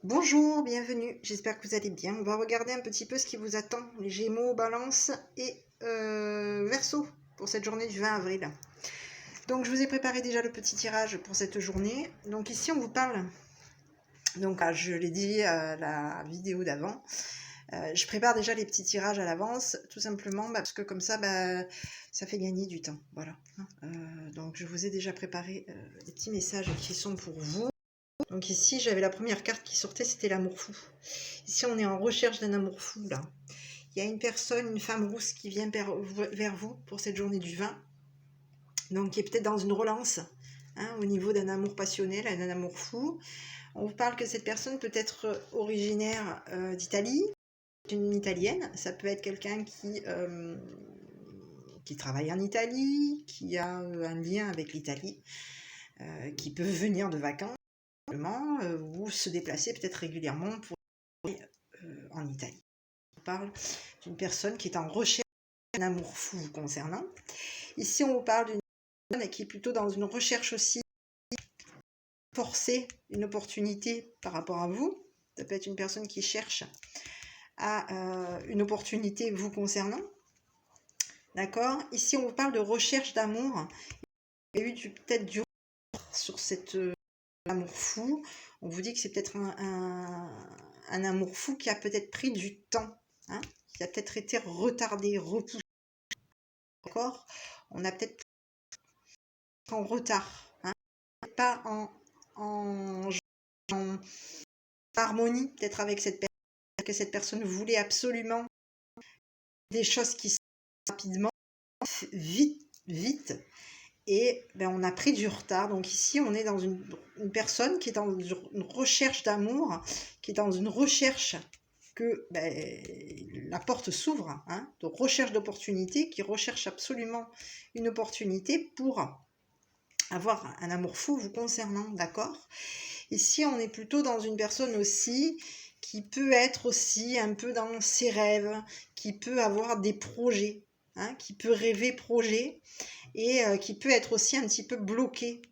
Bonjour, bienvenue, j'espère que vous allez bien. On va regarder un petit peu ce qui vous attend, les Gémeaux, Balance et Verseau pour cette journée du 20 avril. Donc je vous ai préparé déjà le petit tirage pour cette journée. Donc ici on vous parle, donc je l'ai dit à la vidéo d'avant, je prépare déjà les petits tirages à l'avance, tout simplement parce que comme ça, ça fait gagner du temps. Voilà. Donc je vous ai déjà préparé des petits messages qui sont pour vous. Donc ici, j'avais la première carte qui sortait, c'était l'amour fou. Ici, on est en recherche d'un amour fou, là. Il y a une personne, une femme rousse qui vient vers vous pour cette journée du 20. Donc, qui est peut-être dans une relance, au niveau d'un amour passionnel, d'un amour fou. On vous parle que cette personne peut être originaire d'Italie, une italienne. Ça peut être quelqu'un qui travaille en Italie, qui a un lien avec l'Italie, qui peut venir de vacances. Ou se déplacer peut-être régulièrement pour aller en Italie. On parle d'une personne qui est en recherche d'un amour fou vous concernant. Ici, on vous parle d'une personne qui est plutôt dans une recherche aussi forcée, une opportunité par rapport à vous. Ça peut être une personne qui cherche à une opportunité vous concernant. D'accord. Ici, on vous parle de recherche d'amour. Il y a eu peut-être du retard sur cet amour fou. On vous dit que c'est peut-être un amour fou qui a peut-être pris du temps, qui a peut-être été retardé, repoussé. D'accord. On a peut-être en retard, pas en harmonie peut-être avec cette personne, que cette personne voulait absolument des choses qui se font rapidement, vite, et on a pris du retard. Donc ici, on est dans une personne qui est dans une recherche d'amour, qui est dans une recherche que la porte s'ouvre, de recherche d'opportunité, qui recherche absolument une opportunité pour avoir un amour fou vous concernant, d'accord. Ici, on est plutôt dans une personne aussi qui peut être aussi un peu dans ses rêves, qui peut avoir des projets, qui peut rêver projet, et qui peut être aussi un petit peu bloqué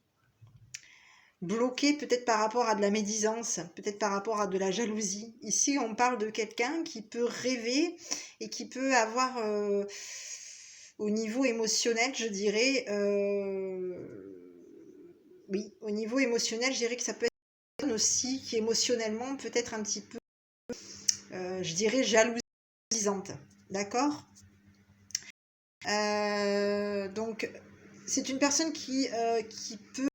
peut-être par rapport à de la médisance, peut-être par rapport à de la jalousie. Ici, on parle de quelqu'un qui peut rêver et qui peut avoir, au niveau émotionnel, je dirais, oui, au niveau émotionnel, je dirais que ça peut être une personne aussi qui émotionnellement peut être un petit peu, je dirais, jalousisante. D'accord. Donc, c'est une personne qui peut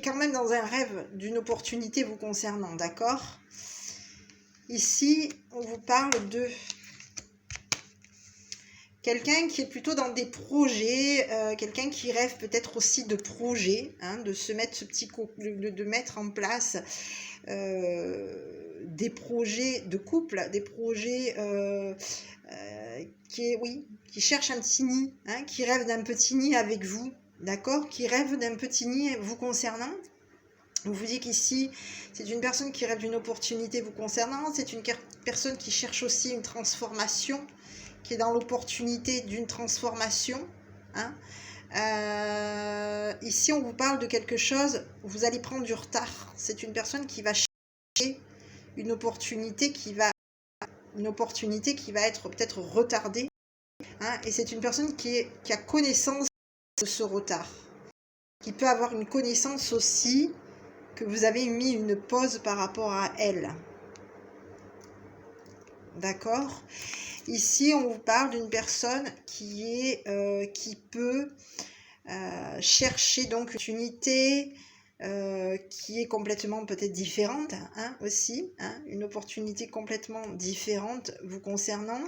quand même dans un rêve d'une opportunité vous concernant, d'accord. Ici, on vous parle de quelqu'un qui est plutôt dans des projets, quelqu'un qui rêve peut-être aussi de projets, de se mettre de mettre en place des projets de couple, des projets qui cherche un petit nid, qui rêve d'un petit nid avec vous, d'accord, qui rêve d'un petit nid vous concernant. On vous dit qu'ici, c'est une personne qui rêve d'une opportunité vous concernant, c'est une personne qui cherche aussi une transformation, qui est dans l'opportunité d'une transformation. Ici, on vous parle de quelque chose, vous allez prendre du retard. C'est une personne qui va chercher une opportunité qui va être peut-être retardée. Et c'est une personne qui a connaissance de ce retard, qui peut avoir une connaissance aussi que vous avez mis une pause par rapport à elle. D'accord. Ici, on vous parle d'une personne qui peut chercher donc une unité qui est complètement peut-être différente aussi, une opportunité complètement différente vous concernant,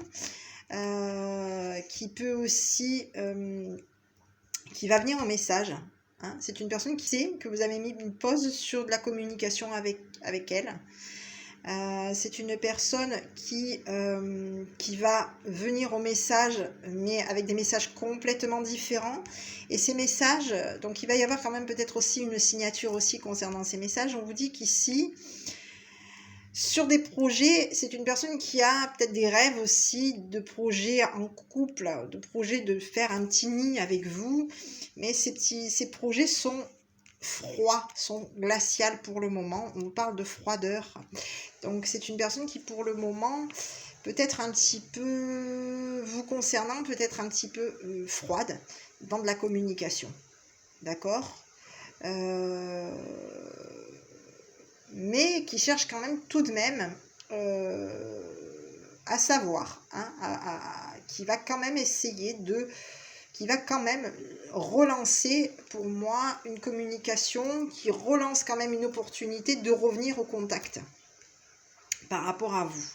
qui peut aussi qui va venir en message. C'est une personne qui sait que vous avez mis une pause sur de la communication avec elle. C'est une personne qui va venir au message, mais avec des messages complètement différents. Et ces messages, donc il va y avoir quand même peut-être aussi une signature aussi concernant ces messages. On vous dit qu'ici, sur des projets, c'est une personne qui a peut-être des rêves aussi de projets en couple, de projets de faire un petit nid avec vous. Mais ces projets sont froids, sont glaciales pour le moment. On parle de froideur. Donc c'est une personne qui pour le moment peut-être un petit peu, vous concernant, peut-être un petit peu froide dans de la communication. D'accord, mais qui cherche quand même tout de même à savoir, hein, qui va quand même essayer qui va quand même relancer pour moi une communication, qui relance quand même une opportunité de revenir au contact par rapport à vous.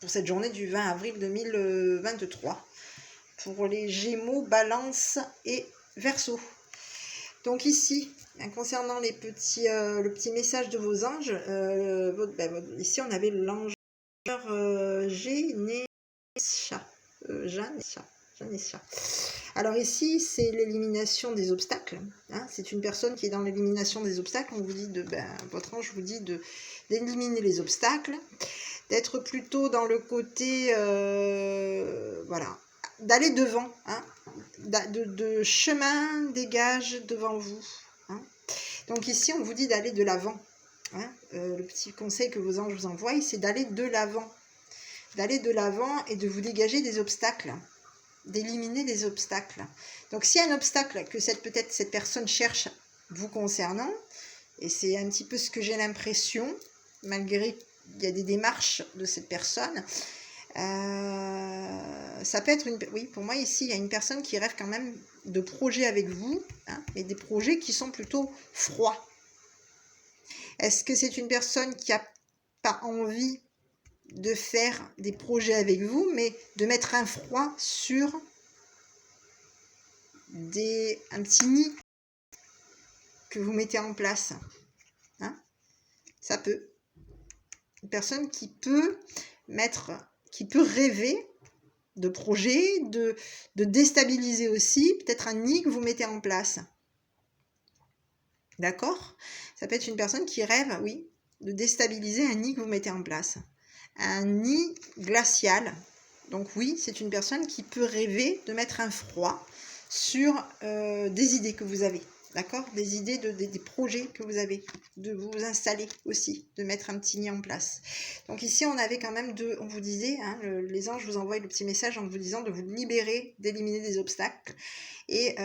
Pour cette journée du 20 avril 2023, pour les Gémeaux, Balance et Verseau. Donc ici, concernant les petits, le petit message de vos anges, ici on avait l'ange Janesha. Alors ici, c'est l'élimination des obstacles. Hein, c'est une personne qui est dans l'élimination des obstacles. On vous dit votre ange vous dit d'éliminer les obstacles, d'être plutôt dans le côté, voilà, d'aller devant, hein, de chemin dégage devant vous. Hein. Donc ici, on vous dit d'aller de l'avant. Hein. Le petit conseil que vos anges vous envoient, c'est d'aller de l'avant. D'aller de l'avant et de vous dégager des obstacles, d'éliminer les obstacles. Donc s'il y a un obstacle que peut-être cette personne cherche vous concernant, et c'est un petit peu ce que j'ai l'impression, malgré qu'il y a des démarches de cette personne, ça peut être oui, pour moi ici il y a une personne qui rêve quand même de projets avec vous, hein, et des projets qui sont plutôt froids. Est-ce que c'est une personne qui n'a pas envie de faire des projets avec vous, mais de mettre un froid sur un petit nid que vous mettez en place, hein? Ça peut. Une personne qui peut rêver de projets, de déstabiliser aussi, peut-être un nid que vous mettez en place. D'accord? Ça peut être une personne qui rêve, oui, de déstabiliser un nid que vous mettez en place. Un nid glacial. Donc oui, c'est une personne qui peut rêver de mettre un froid sur des idées que vous avez. D'accord? Des idées, des projets que vous avez, de vous installer aussi, de mettre un petit nid en place. Donc ici, on avait quand même on vous disait, hein, les anges vous envoient le petit message en vous disant de vous libérer, d'éliminer des obstacles et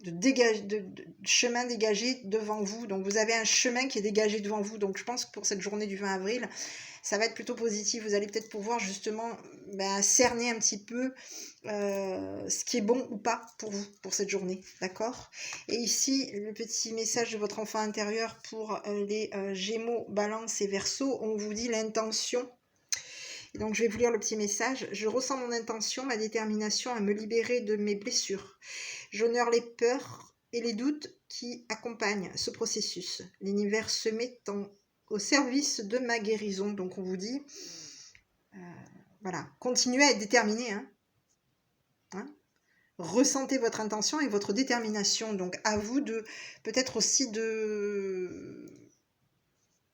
de chemin dégagé devant vous. Donc vous avez un chemin qui est dégagé devant vous. Donc je pense que pour cette journée du 20 avril, ça va être plutôt positif. Vous allez peut-être pouvoir justement cerner un petit peu ce qui est bon ou pas pour vous, pour cette journée. D'accord? Et ici, le petit message de votre enfant intérieur pour les Gémeaux, Balance et Verseau. On vous dit l'intention. Et donc, je vais vous lire le petit message. Je ressens mon intention, ma détermination à me libérer de mes blessures. J'honore les peurs et les doutes qui accompagnent ce processus. L'univers se met au service de ma guérison. Donc, on vous dit, voilà, continuez à être déterminé. Hein. Ressentez votre intention et votre détermination. Donc, à vous de peut-être aussi de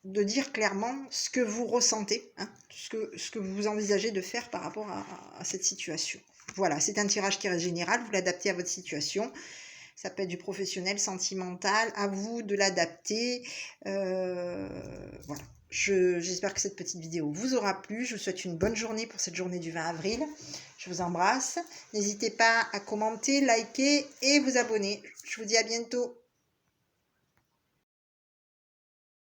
dire clairement ce que vous ressentez, hein, ce que vous envisagez de faire par rapport à cette situation. Voilà, c'est un tirage qui reste général, vous l'adaptez à votre situation. Ça peut être du professionnel, sentimental, à vous de l'adapter. Voilà. J'espère que cette petite vidéo vous aura plu. Je vous souhaite une bonne journée pour cette journée du 20 avril. Je vous embrasse. N'hésitez pas à commenter, liker et vous abonner. Je vous dis à bientôt.